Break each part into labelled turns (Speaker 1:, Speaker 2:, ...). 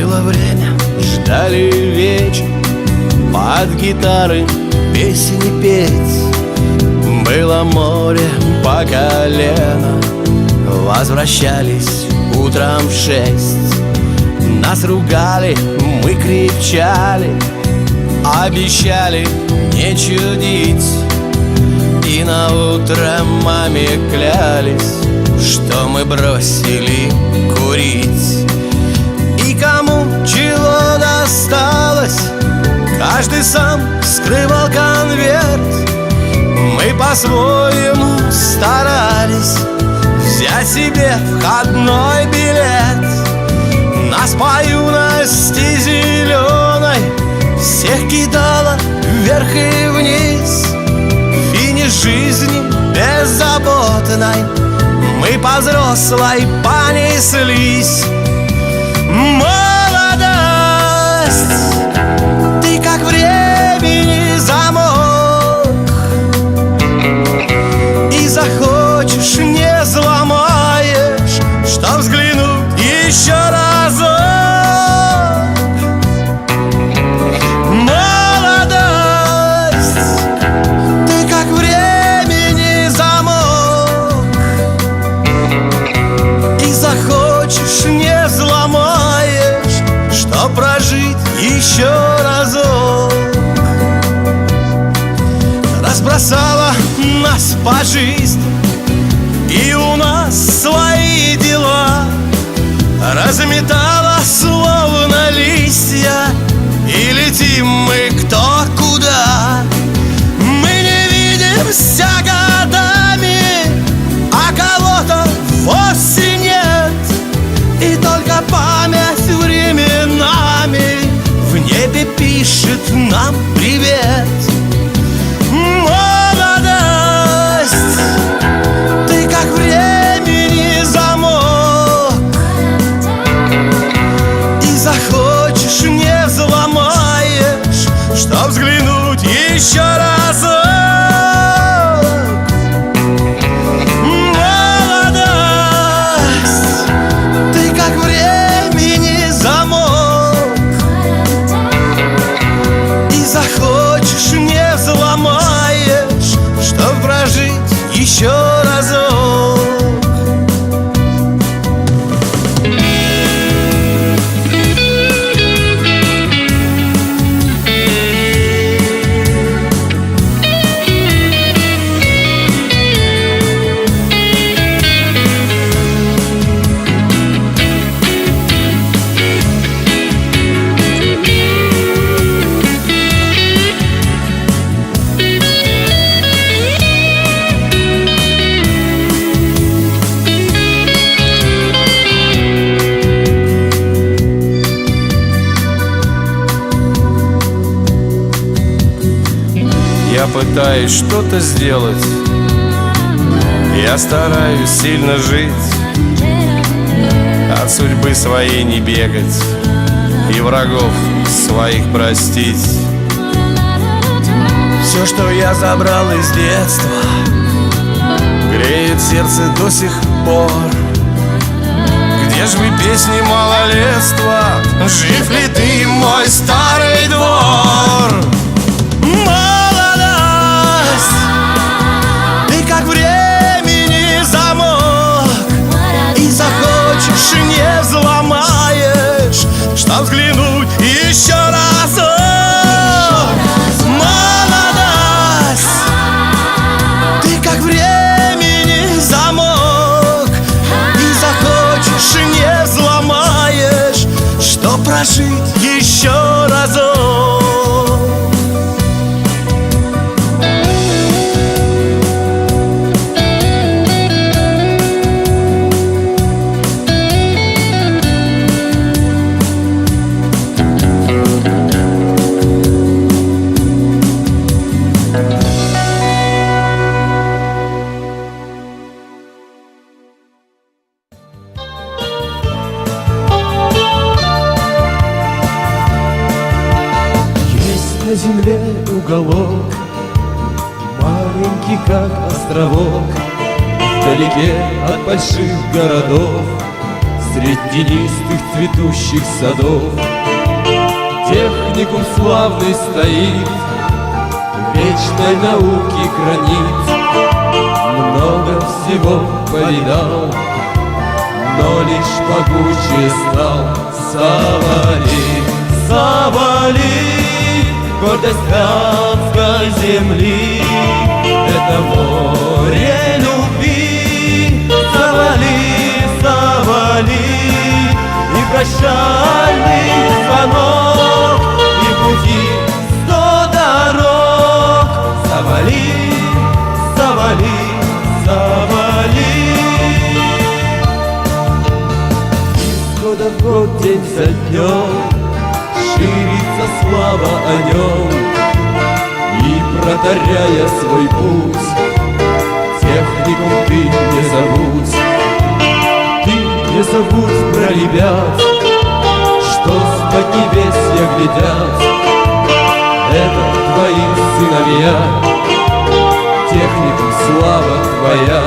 Speaker 1: Было время, ждали вечер, под гитары песни петь. Было море по колено, возвращались утром в 6. Нас ругали, мы кричали, обещали не чудить. И на утро маме клялись, что мы бросили курить. И кому чего досталось, каждый сам скрывал конверт. Мы по-своему старались взять себе входной билет. Нас по юности зеленой всех кидало вверх и вниз. Финиш жизни беззаботной мы по взрослой понеслись. Молодость, ты как времени замок, и захочешь не взломаешь, чтоб взглянуть еще разок. Молодость, ты как времени замок, и захочешь не взломаешь, чтоб прожить еще разок. Разбросала нас по жизни, и у нас свои дела. Разметала словно листья, и летим мы кто куда. Мы не видимся годами, а кого-то вовсе нет. И только память временами в небе пишет нам привет. Молодость, ты как времени замок, и захочешь не взломаешь, чтоб взглянуть еще разок. Молодость, ты как времени замок, и захочешь не взломаешь, чтоб прожить еще разок.
Speaker 2: Я пытаюсь что-то сделать, я стараюсь сильно жить, от судьбы своей не бегать и врагов своих простить.
Speaker 1: Все, что я забрал из детства, греет сердце до сих пор.
Speaker 2: Где ж вы, песни малолетства? Жив ли ты, мой старый двор?
Speaker 1: Как времени замок, и захочешь не взломаешь, чтоб взглянуть еще разок. Молодость, ты как времени замок, и захочешь не взломаешь, чтоб прожить еще разок.
Speaker 3: На земле уголок, маленький как островок, вдалеке от больших городов, Средь тенистых цветущих садов техникум славный стоит, вечной науки гранит. Много всего повидал, но лишь могучее стал Савалий. Савалий, гордость Вятской земли, это море любви. Савалий, Савалий, и прощальный звонок, и пути 100 дорог. Савалий, Савалий, Савалий. Из года в год, день за днем ширится слава о нем, и, протаряя свой путь, техникум ты не забудь. Ты не забудь про ребят, что с поднебесья глядят. Это твои сыновья, техникум слава твоя.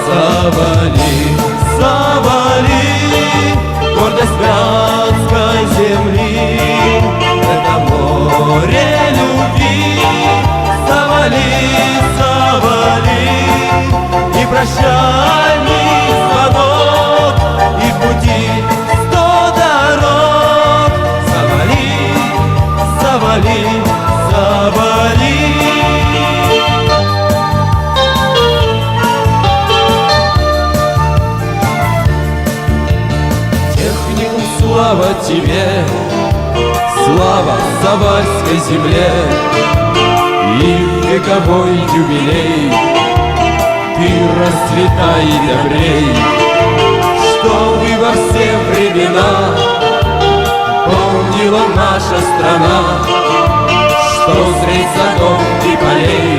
Speaker 3: Савалий, Савалий, гордость Вятской земли, это море любви. Савалий, Савалий, и прощальный звонок, и в пути 100 дорог. Савалий, Савалий, Савалий. Техникум слава тебе, слава Завальской земле, и в вековой юбилей ты расцветай и добрей, чтобы во все времена помнила наша страна, что средь садов и полей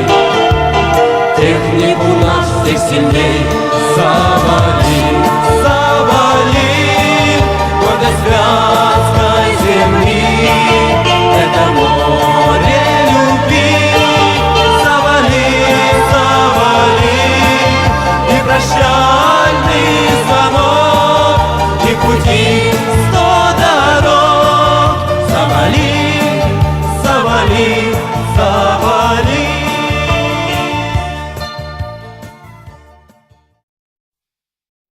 Speaker 3: технику наш всех сильней. Савалий, Савалий, гордость Вятской земли, это море любви. Савалий, Савалий, и прощальный звонок, и пути